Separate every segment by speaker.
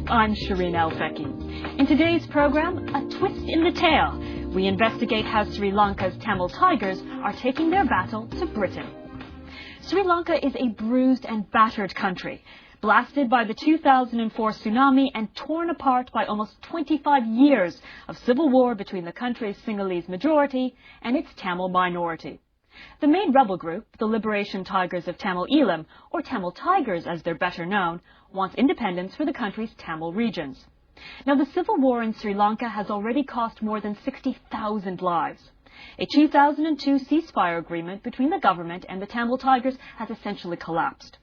Speaker 1: I'm Shireen Al-Feki. In today's program, a twist in the tale. We investigate how Sri Lanka's Tamil tigers are taking their battle to Britain. Sri Lanka is a bruised and battered country, blasted by the 2004 tsunami and torn apart by almost 25 years of civil war between the country's Sinhalese majority and its Tamil minority. The main rebel group, the Liberation Tigers of Tamil Eelam, or Tamil Tigers as they're better known, wants independence for the country's Tamil regions. Now, the civil war in Sri Lanka has already cost more than 60,000 lives. A 2002 ceasefire agreement between the government and the Tamil Tigers has essentially collapsed.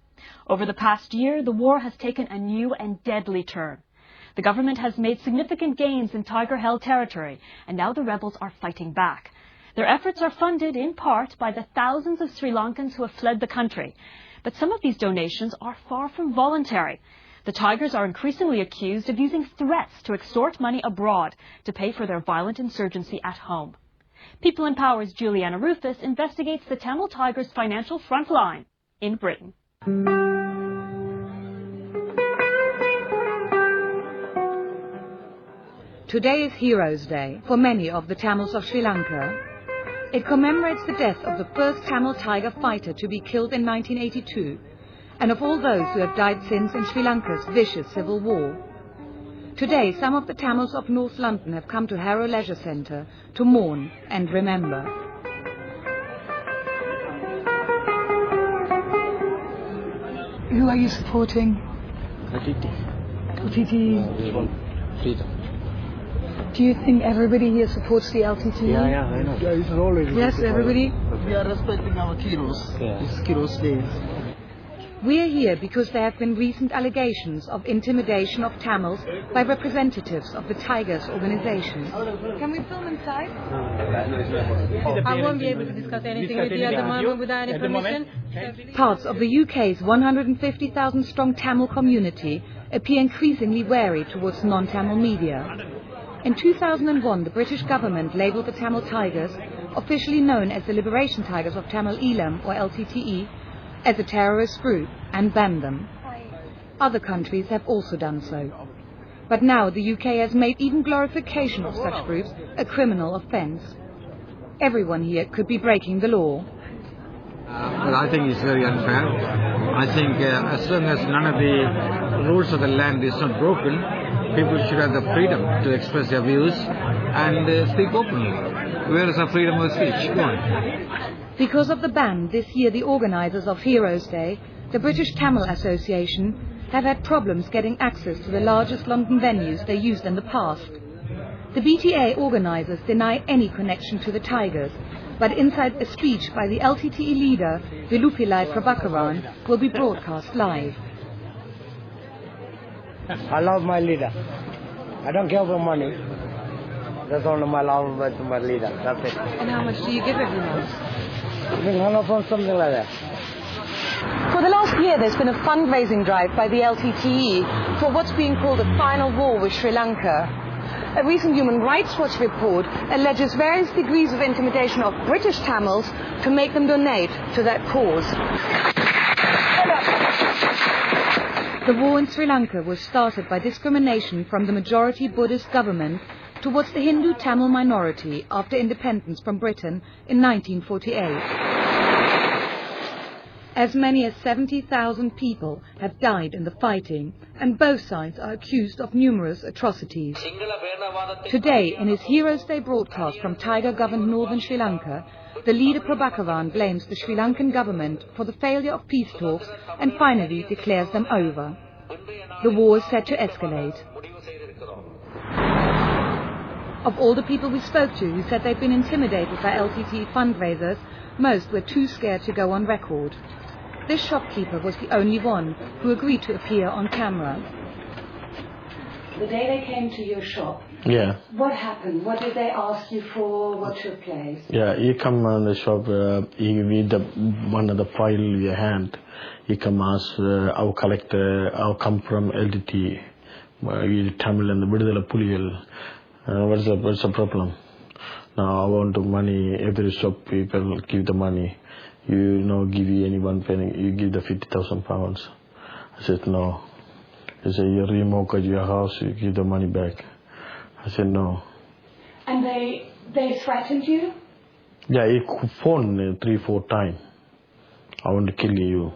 Speaker 1: Over the past year, the war has taken a new and deadly turn. The government has made significant gains in tiger-held territory, and now the rebels are fighting back. Their efforts are funded in part by the thousands of Sri Lankans who have fled the country. But some of these donations are far from voluntary. The Tigers are increasingly accused of using threats to extort money abroad to pay for their violent insurgency at home. People in Power's Juliana Rufus investigates the Tamil Tigers' financial front line in Britain.
Speaker 2: Today is Heroes' Day for many of the Tamils of Sri Lanka. It commemorates the death of the first Tamil tiger fighter to be killed in 1982, and of all those who have died since in Sri Lanka's vicious civil war. Today, some of the Tamils of North London have come to Harrow Leisure Centre to mourn and remember.
Speaker 3: Who are you supporting?
Speaker 4: LTTE.
Speaker 3: LTTE.
Speaker 4: Freedom.
Speaker 3: Do you think everybody here supports the LTTE?
Speaker 4: Yeah, I know.
Speaker 5: Yeah, it's always.
Speaker 3: Yes, everybody?
Speaker 5: We are respecting our heroes.
Speaker 4: Yeah.
Speaker 5: It's Heroes' Day.
Speaker 2: We are here because there have been recent allegations of intimidation of Tamils by representatives of the Tigers organization.
Speaker 3: Can we film inside?
Speaker 6: I won't be able to discuss anything with you at the moment without any permission.
Speaker 2: Parts of the UK's 150,000 strong Tamil community appear increasingly wary towards non-Tamil media. In 2001, the British government labelled the Tamil Tigers, officially known as the Liberation Tigers of Tamil Eelam, or LTTE, as a terrorist group and banned them. Other countries have also done so. But now the UK has made even glorification of such groups a criminal offence. Everyone here could be breaking the law.
Speaker 7: Well, I think it's very unfair. I think as long as none of the rules of the land is not broken, people should have the freedom to express their views and speak openly. Where is the freedom of speech? Go on.
Speaker 2: Because of the ban, this year the organisers of Heroes' Day, the British Tamil Association, have had problems getting access to the largest London venues they used in the past. The BTA organisers deny any connection to the Tigers, but inside a speech by the LTTE leader, Vilupillai Prabhakaran, will be broadcast live.
Speaker 8: I love my leader. I don't care for money. That's only my love to my leader. That's it.
Speaker 3: And how much do you give every month?
Speaker 8: I think 100 pounds, something like that.
Speaker 6: For the last year, there's been a fundraising drive by the LTTE for what's being called a final war with Sri Lanka. A recent Human Rights Watch report alleges various degrees of intimidation of British Tamils to make them donate to that cause.
Speaker 2: The war in Sri Lanka was started by discrimination from the majority Buddhist government towards the Hindu Tamil minority after independence from Britain in 1948. As many as 70,000 people have died in the fighting, and both sides are accused of numerous atrocities. Today, in his Heroes' Day broadcast from Tiger-governed northern Sri Lanka, the leader Prabhakaran blames the Sri Lankan government for the failure of peace talks and finally declares them over. The war is set to escalate. Of all the people we spoke to who said they'd been intimidated by LTTE fundraisers, most were too scared to go on record. This shopkeeper was the only one who agreed to appear on camera.
Speaker 3: The day they came to your shop,
Speaker 4: Yeah.
Speaker 3: what happened? What did they ask you for? What took place?
Speaker 4: Yeah, you come on the shop, you read one of the file in your hand. You come ask, our collector, our come from LTT. You Tamil and the Vidudala Puliyal. What's the problem? Now I want the money, every shop people give the money. You give you any one penny, you give the £50,000. I said no. He said, you remortgage your house, you give the money back. I said, no.
Speaker 3: And they threatened you?
Speaker 4: Yeah, he phoned me 3-4 times. I want to kill you.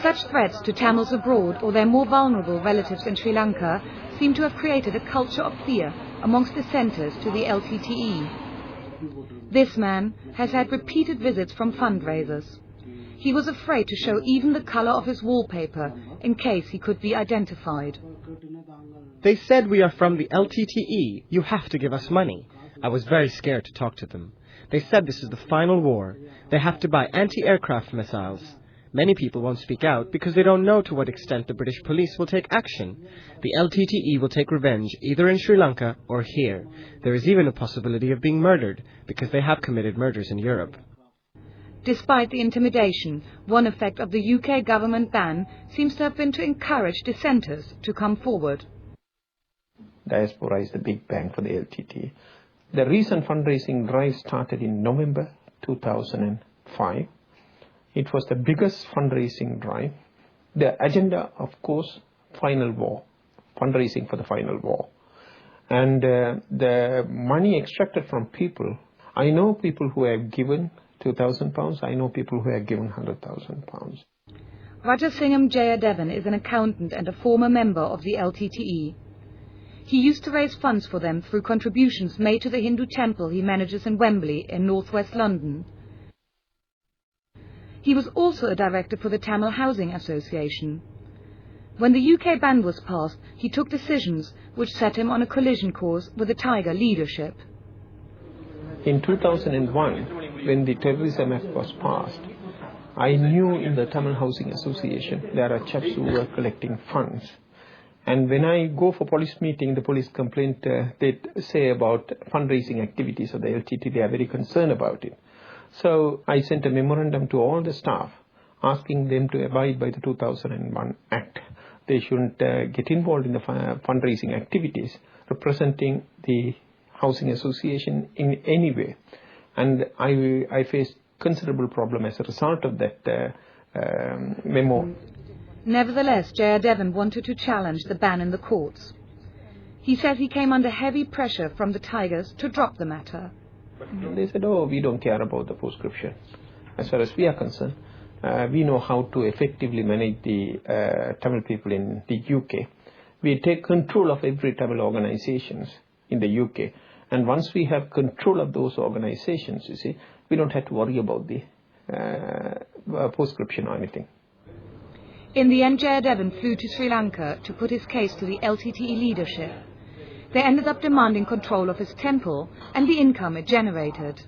Speaker 2: Such threats to Tamils abroad or their more vulnerable relatives in Sri Lanka seem to have created a culture of fear amongst dissenters to the LTTE. This man has had repeated visits from fundraisers. He was afraid to show even the color of his wallpaper in case he could be identified.
Speaker 9: They said, we are from the LTTE. You have to give us money. I was very scared to talk to them. They said this is the final war. They have to buy anti-aircraft missiles. Many people won't speak out because they don't know to what extent the British police will take action. The LTTE will take revenge either in Sri Lanka or here. There is even a possibility of being murdered because they have committed murders in Europe.
Speaker 2: Despite the intimidation, one effect of the UK government ban seems to have been to encourage dissenters to come forward.
Speaker 10: Diaspora is the big bang for the LTTE. The recent fundraising drive started in November 2005. It was the biggest fundraising drive. The agenda, of course, final war, fundraising for the final war. And the money extracted from people, I know people who have given £2,000, I know people who have given £100,000.
Speaker 2: Rajasingham Jayadevan is an accountant and a former member of the LTTE. He used to raise funds for them through contributions made to the Hindu temple he manages in Wembley in northwest London. He was also a director for the Tamil Housing Association. When the UK ban was passed, he took decisions which set him on a collision course with the Tiger leadership.
Speaker 10: In 2001, when the Terrorism Act was passed, I knew in the Tamil Housing Association there are chaps who were collecting funds. And when I go for police meeting, the police complaint, they say about fundraising activities of the LTT, they are very concerned about it. So I sent a memorandum to all the staff asking them to abide by the 2001 Act. They shouldn't get involved in the fundraising activities representing the Housing Association in any way. And I faced considerable problem as a result of that memo.
Speaker 2: Nevertheless, Jayadevan wanted to challenge the ban in the courts. He says he came under heavy pressure from the Tigers to drop the matter.
Speaker 10: They said, oh, we don't care about the proscription. As far as we are concerned, we know how to effectively manage the Tamil people in the UK. We take control of every Tamil organizations in the UK. And once we have control of those organizations, you see, we don't have to worry about the proscription or anything.
Speaker 2: In the end, Jayadevan flew to Sri Lanka to put his case to the LTTE leadership. They ended up demanding control of his temple and the income it generated.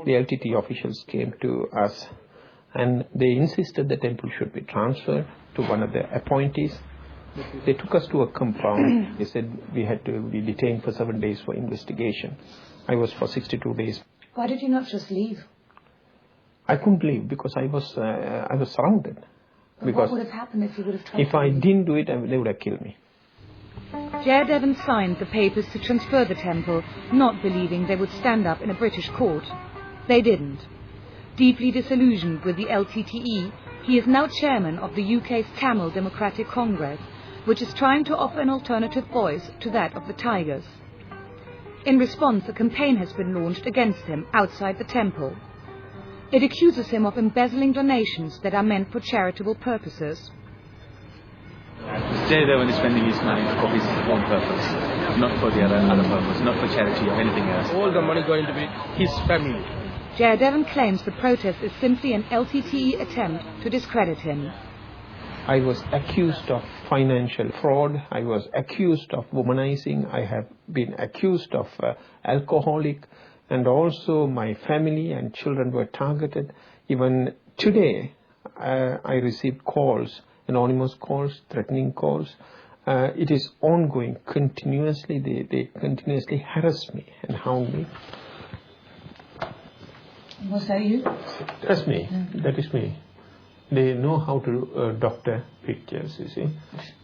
Speaker 10: The LTTE officials came to us and they insisted the temple should be transferred to one of the appointees. They took us to a compound. They said we had to be detained for 7 days for investigation. I was for 62 days.
Speaker 3: Why did you not just leave?
Speaker 10: I couldn't leave because I was surrounded.
Speaker 3: Because what would have happened if you would have tried
Speaker 10: If I didn't do it, they would have killed me.
Speaker 2: Jayadevan signed the papers to transfer the temple, not believing they would stand up in a British court. They didn't. Deeply disillusioned with the LTTE, he is now chairman of the UK's Tamil Democratic Congress, which is trying to offer an alternative voice to that of the Tigers. In response, a campaign has been launched against him outside the temple. It accuses him of embezzling donations that are meant for charitable purposes.
Speaker 11: Jayadevan is spending his money for his own purpose, not for the other purpose, not for charity or anything else.
Speaker 8: All the money going to be his family.
Speaker 2: Jayadevan claims the protest is simply an LTTE attempt to discredit him.
Speaker 10: I was accused of financial fraud. I was accused of womanizing. I have been accused of alcoholic. And also my family and children were targeted. Even today, I received calls, anonymous calls, threatening calls. It is ongoing continuously. They continuously harass me and hound me.
Speaker 3: Was that you?
Speaker 10: That's me. That is me. They know how to doctor pictures, you see.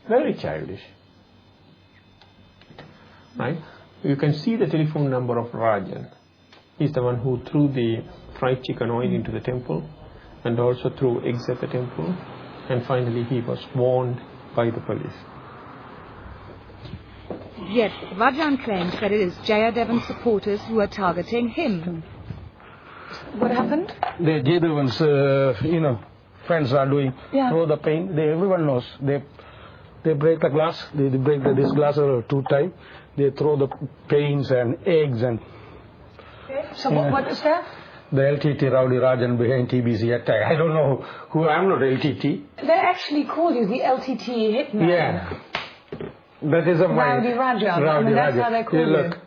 Speaker 10: Very childish. Right? You can see the telephone number of Rajan. He's the one who threw the fried chicken oil into the temple and also threw eggs at the temple. and finally he was warned by the police.
Speaker 2: Yet Rajan claims that it is Jayadevan's supporters who are targeting him.
Speaker 6: What happened?
Speaker 12: The Jayadevan's, friends are doing throw the paint. Everyone knows. They break the glass. They break this glass 2 times. They throw the paints and eggs and.
Speaker 6: So what is that?
Speaker 12: The LTT Rowdy Rajan behind TBC attack. I don't know who. I'm not LTT.
Speaker 6: They actually call you the LTTE hitman.
Speaker 12: Yeah. That is a
Speaker 6: Rowdy Rajan. I mean, that's how they call you.
Speaker 12: Look,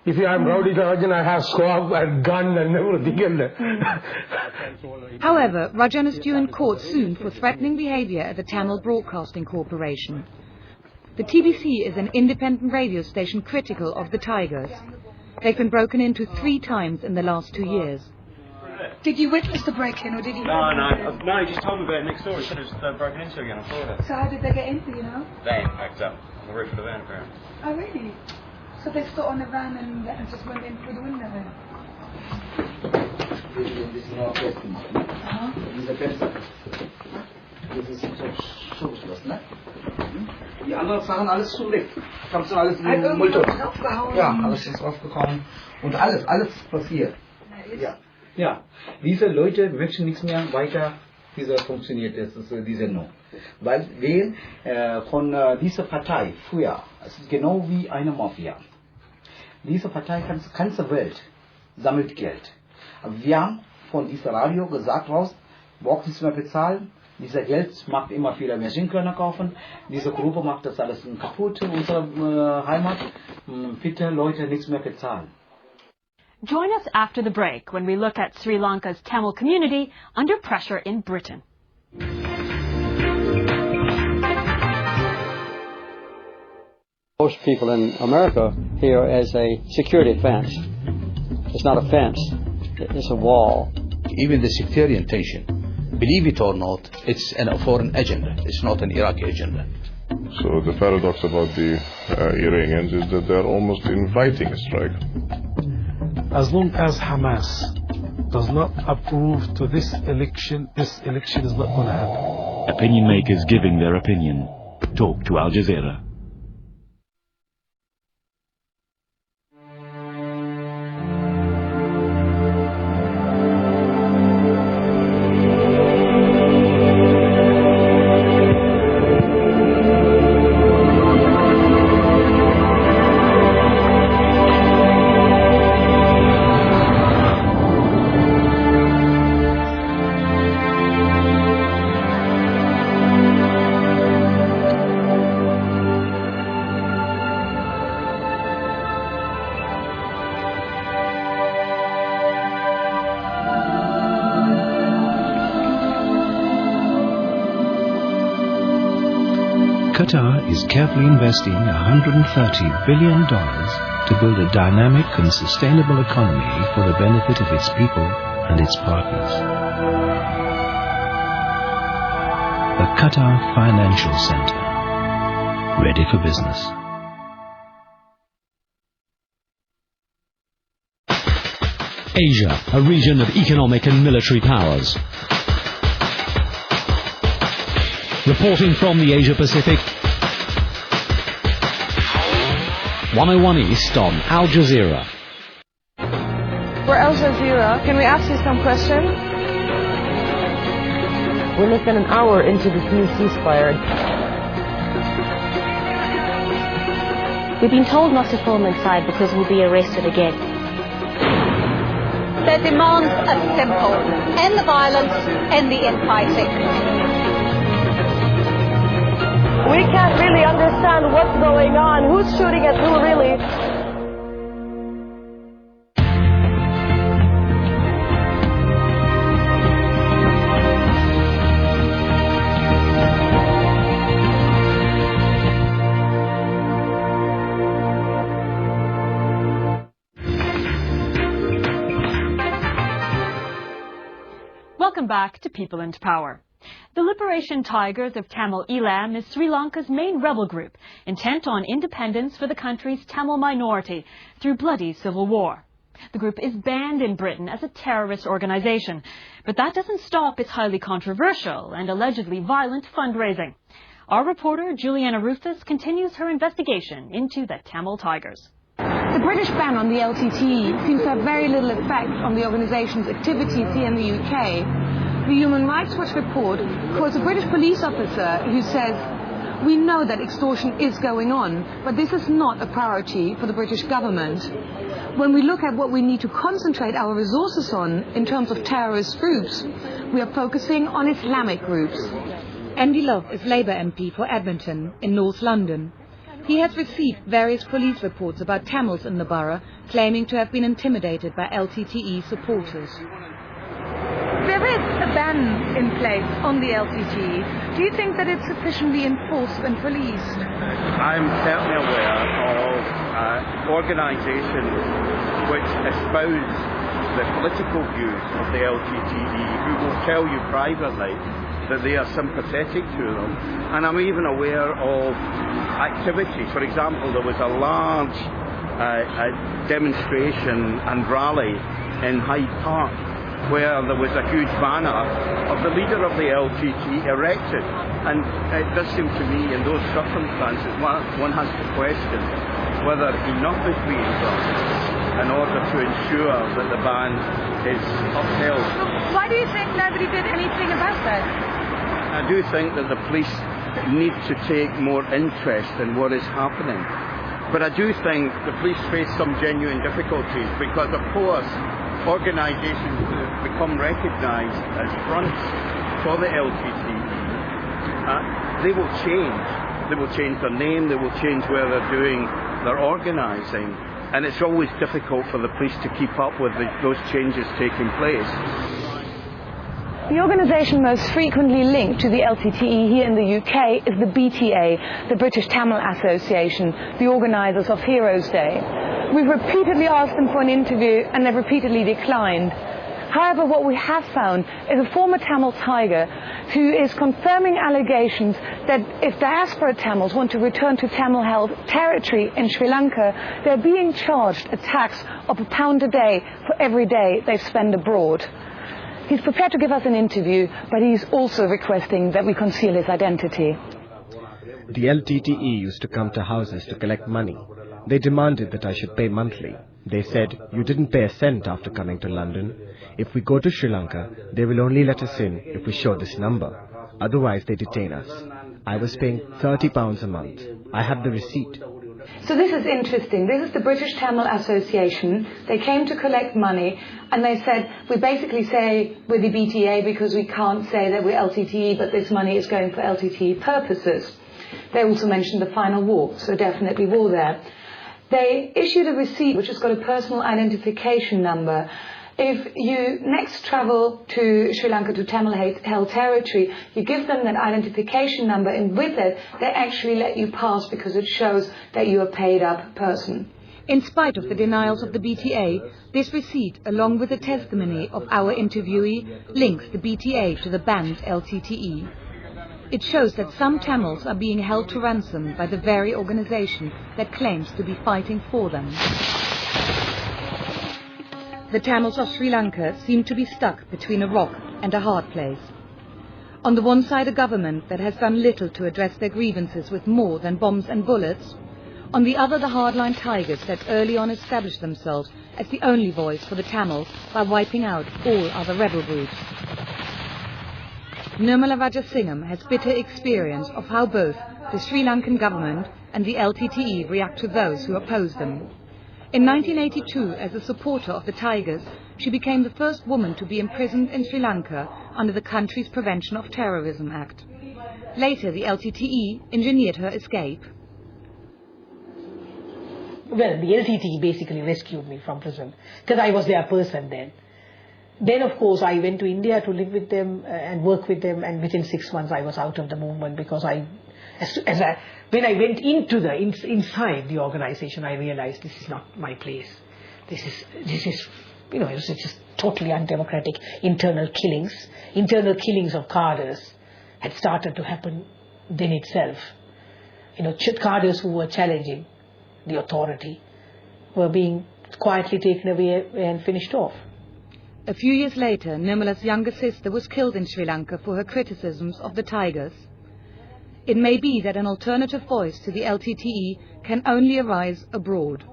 Speaker 12: if I'm Rowdy Rajan, I have squab and gun and everything.
Speaker 2: However, Rajan is due in court soon for threatening behavior at the Tamil Broadcasting Corporation. The TBC is an independent radio station critical of the Tigers. They've been broken into 3 times in the last 2 years.
Speaker 3: Did you witness the break-in, or did you?
Speaker 11: No, he just told me about it next door. He said it was broken into again. I saw that.
Speaker 3: So how did they get in, do you know?
Speaker 11: Van packed up on the roof of the van, apparently.
Speaker 3: Oh, really? So they stood on the van and just went in through the window then?
Speaker 5: This is not testing. This is a test. This is so ne? Die anderen Sachen alles schon weg. Ich hab's schon alles Müllton. Ja, alles ist aufgekommen. Und alles passiert. Ja, diese Leute möchten nichts mehr weiter, dieser funktioniert es, diese No. Weil von dieser Partei früher, es ist genau wie eine Mafia. Diese Partei, ganze Welt sammelt Geld. Aber wir haben von dieser Radio gesagt raus, braucht nichts mehr bezahlen. Dieser Geld macht immer wieder Maschinenköder kaufen. Diese Gruppe macht das alles kaputt in unserer Heimat. Bitte Leute nichts mehr bezahlen.
Speaker 1: Join us after the break when we look at Sri Lanka's Tamil community under pressure in Britain.
Speaker 13: Most people in America here as a security fence. It's not a fence, it's a wall.
Speaker 14: Even the sectarian tension, believe it or not, it's a foreign agenda. It's not an Iraqi agenda.
Speaker 15: So the paradox about the Iranians is that they're almost inviting a strike.
Speaker 16: As long as Hamas does not approve to this election is not going to happen.
Speaker 17: Opinion makers giving their opinion. Talk to Al Jazeera.
Speaker 18: Qatar is carefully investing $130 billion to build a dynamic and sustainable economy for the benefit of its people and its partners. The Qatar Financial Center, ready for business.
Speaker 19: Asia, a region of economic and military powers. Reporting from the Asia Pacific, 101 East on Al Jazeera.
Speaker 6: We're Al Jazeera. Can we ask you some questions? We're less than an hour into this new ceasefire.
Speaker 20: We've been told not to film inside because we'll be arrested again.
Speaker 21: Their demands are simple. End the violence, end the infighting.
Speaker 6: We can't really understand what's going on. Who's shooting at who, really?
Speaker 1: Welcome back to People and Power. The Liberation Tigers of Tamil Eelam is Sri Lanka's main rebel group, intent on independence for the country's Tamil minority through bloody civil war. The group is banned in Britain as a terrorist organization, but that doesn't stop its highly controversial and allegedly violent fundraising. Our reporter, Juliana Rufus, continues her investigation into the Tamil Tigers.
Speaker 6: The British ban on the LTTE seems to have very little effect on the organisation's activities here in the UK. The Human Rights Watch report quotes a British police officer who says, "We know that extortion is going on, but this is not a priority for the British government. When we look at what we need to concentrate our resources on in terms of terrorist groups, we are focusing on Islamic groups."
Speaker 2: Andy Love is Labour MP for Edmonton in North London. He has received various police reports about Tamils in the borough claiming to have been intimidated by LTTE supporters.
Speaker 6: There is a ban in place on the LTTE. Do you think that it's sufficiently enforced and policed?
Speaker 7: I'm certainly aware of organisations which espouse the political views of the LTTE who will tell you privately that they are sympathetic to them. And I'm even aware of activity. For example, there was a large demonstration and rally in Hyde Park where there was a huge banner of the leader of the LTTE erected. And it does seem to me in those circumstances one has to question whether enough is being done in order to ensure that the ban is upheld.
Speaker 6: Why do you think nobody did anything about that?
Speaker 7: I do think that the police need to take more interest in what is happening. But I do think the police face some genuine difficulties because, of course, organisations become recognised as fronts for the LTTE. They will change. They will change their name, they will change where they're doing their organising. And it's always difficult for the police to keep up with those changes taking place.
Speaker 6: The organisation most frequently linked to the LTTE here in the UK is the BTA, the British Tamil Association, the organisers of Heroes Day. We've repeatedly asked them for an interview and they've repeatedly declined. However, what we have found is a former Tamil Tiger who is confirming allegations that if diaspora Tamils want to return to Tamil held territory in Sri Lanka, they're being charged a tax of £1 a day for every day they spend abroad. He's prepared to give us an interview, but he's also requesting that we conceal his identity.
Speaker 9: The LTTE used to come to houses to collect money. They demanded that I should pay monthly. They said, "You didn't pay a cent after coming to London. If we go to Sri Lanka, they will only let us in if we show this number. Otherwise, they detain us." I was paying £30 a month. I have the receipt.
Speaker 6: So this is interesting. This is the British Tamil Association. They came to collect money and they said, we basically say we're the BTA because we can't say that we're LTTE, but this money is going for LTTE purposes. They also mentioned the final war, so definitely war there. They issued a receipt which has got a personal identification number. If you next travel to Sri Lanka to Tamil held territory, you give them that identification number, and with it, they actually let you pass because it shows that you are a paid up person.
Speaker 2: In spite of the denials of the BTA, this receipt, along with the testimony of our interviewee, links the BTA to the banned LTTE. It shows that some Tamils are being held to ransom by the very organisation that claims to be fighting for them. The Tamils of Sri Lanka seem to be stuck between a rock and a hard place. On the one side, a government that has done little to address their grievances with more than bombs and bullets. On the other, the hardline Tigers that early on established themselves as the only voice for the Tamils by wiping out all other rebel groups. Nirmala Rajasingham has bitter experience of how both the Sri Lankan government and the LTTE react to those who oppose them. In 1982, as a supporter of the Tigers, she became the first woman to be imprisoned in Sri Lanka under the country's Prevention of Terrorism Act. Later, the LTTE engineered her escape.
Speaker 22: Well, the LTTE basically rescued me from prison, because I was their person then. Then, of course, I went to India to live with them and work with them, and within 6 months I was out of the movement because when I went into inside the organization, I realized this is not my place. This is it's just totally undemocratic. Internal killings of cadres had started to happen then itself. Cadres who were challenging the authority were being quietly taken away and finished off.
Speaker 2: A few years later, Nirmala's younger sister was killed in Sri Lanka for her criticisms of the tigers. It may be that an alternative voice to the LTTE can only arise abroad.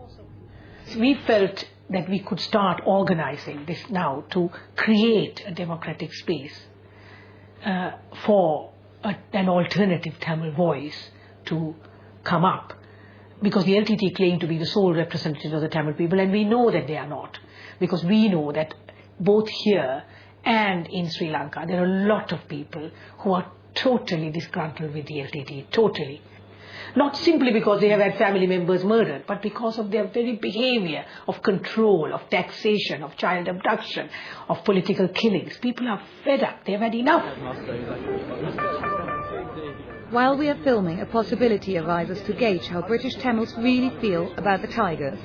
Speaker 22: We felt that we could start organizing this now to create a democratic space for an alternative Tamil voice to come up. Because the LTTE claim to be the sole representative of the Tamil people, and we know that they are not. Because we know that both here and in Sri Lanka, there are a lot of people who are totally disgruntled with the LTTE, totally. Not simply because they have had family members murdered, but because of their very behavior of control, of taxation, of child abduction, of political killings. People are fed up, they have had enough.
Speaker 2: While we are filming, a possibility arises to gauge how British Tamils really feel about the tigers.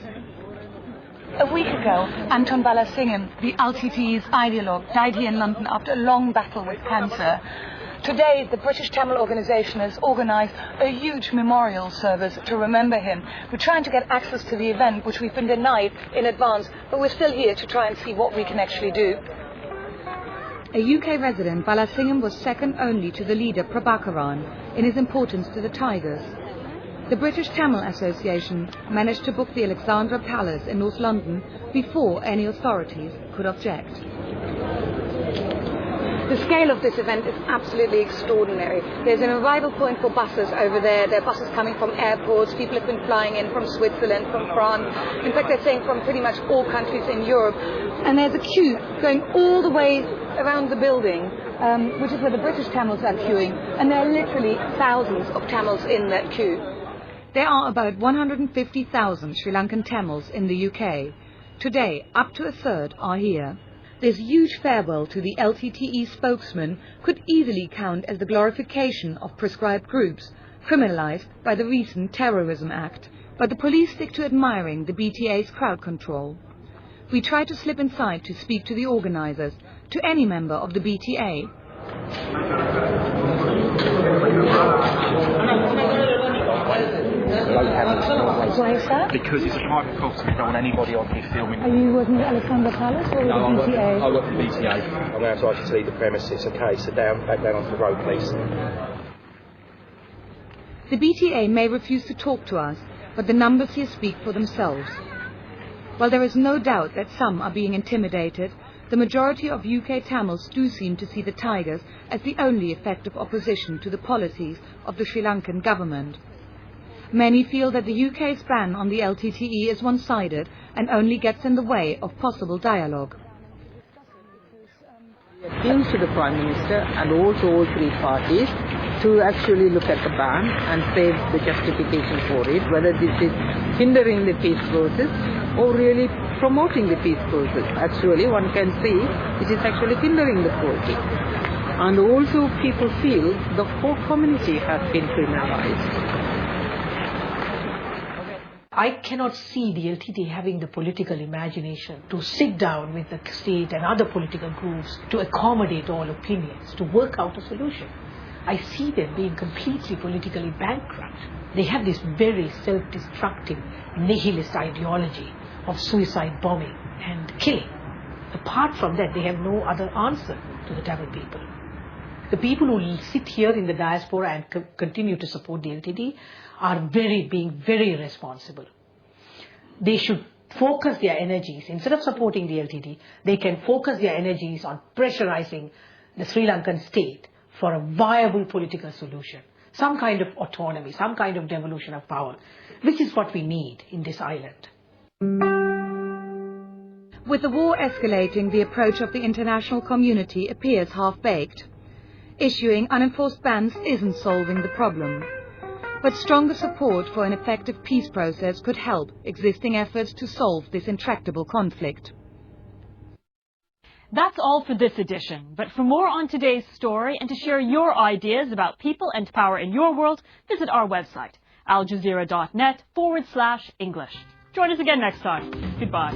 Speaker 2: A week ago, Anton Balasingham, the LTTE's ideologue, died here in London after a long battle with cancer. Today, the British Tamil organisation has organised a huge memorial service to remember him. We're trying to get access to the event, which we've been denied in advance, but we're still here to try and see what we can actually do. A UK resident, Balasingham was second only to the leader Prabhakaran in his importance to the tigers. The British Tamil Association managed to book the Alexandra Palace in North London before any authorities could object. The scale of this event is absolutely extraordinary. There's an arrival point for buses over there. There are buses coming from airports. People have been flying in from Switzerland, from France. In fact, they're saying from pretty much all countries in Europe. And there's a queue going all the way around the building, which is where the British Tamils are queuing. And there are literally thousands of Tamils in that queue. There are about 150,000 Sri Lankan Tamils in the UK. Today, up to a third are here. This huge farewell to the LTTE spokesman could easily count as the glorification of prescribed groups, criminalised by the recent Terrorism Act. But the police stick to admiring the BTA's crowd control. We try to slip inside to speak to the organisers, to any member of the BTA.
Speaker 4: Why is that? Because it's a private property, we don't want anybody on here filming.
Speaker 21: Are you working at Alexandra Palace or with the BTA?
Speaker 4: I work for the BTA. I'm going to ask you to leave the premises. Okay, so back down onto the road, please.
Speaker 2: The BTA may refuse to talk to us, but the numbers here speak for themselves. While there is no doubt that some are being intimidated, the majority of UK Tamils do seem to see the tigers as the only effective opposition to the policies of the Sri Lankan government. Many feel that the UK's ban on the LTTE is one-sided and only gets in the way of possible dialogue.
Speaker 8: Appeals to the Prime Minister and also all three parties to actually look at the ban and say the justification for it, whether this is hindering the peace process or really promoting the peace process. Actually, one can see it is actually hindering the process. And also people feel the whole community has been criminalized.
Speaker 22: I cannot see the LTTE having the political imagination to sit down with the state and other political groups to accommodate all opinions, to work out a solution. I see them being completely politically bankrupt. They have this very self-destructive, nihilist ideology of suicide bombing and killing. Apart from that, they have no other answer to the Tamil people. The people who sit here in the diaspora and continue to support the LTTE are being very irresponsible. They should focus their energies, instead of supporting the LTTE, they can focus their energies on pressurizing the Sri Lankan state for a viable political solution, some kind of autonomy, some kind of devolution of power, which is what we need in this island.
Speaker 2: With the war escalating, the approach of the international community appears half-baked. Issuing unenforced bans isn't solving the problem. But stronger support for an effective peace process could help existing efforts to solve this intractable conflict.
Speaker 1: That's all for this edition, but for more on today's story and to share your ideas about people and power in your world, visit our website, aljazeera.net/English. Join us again next time. Goodbye.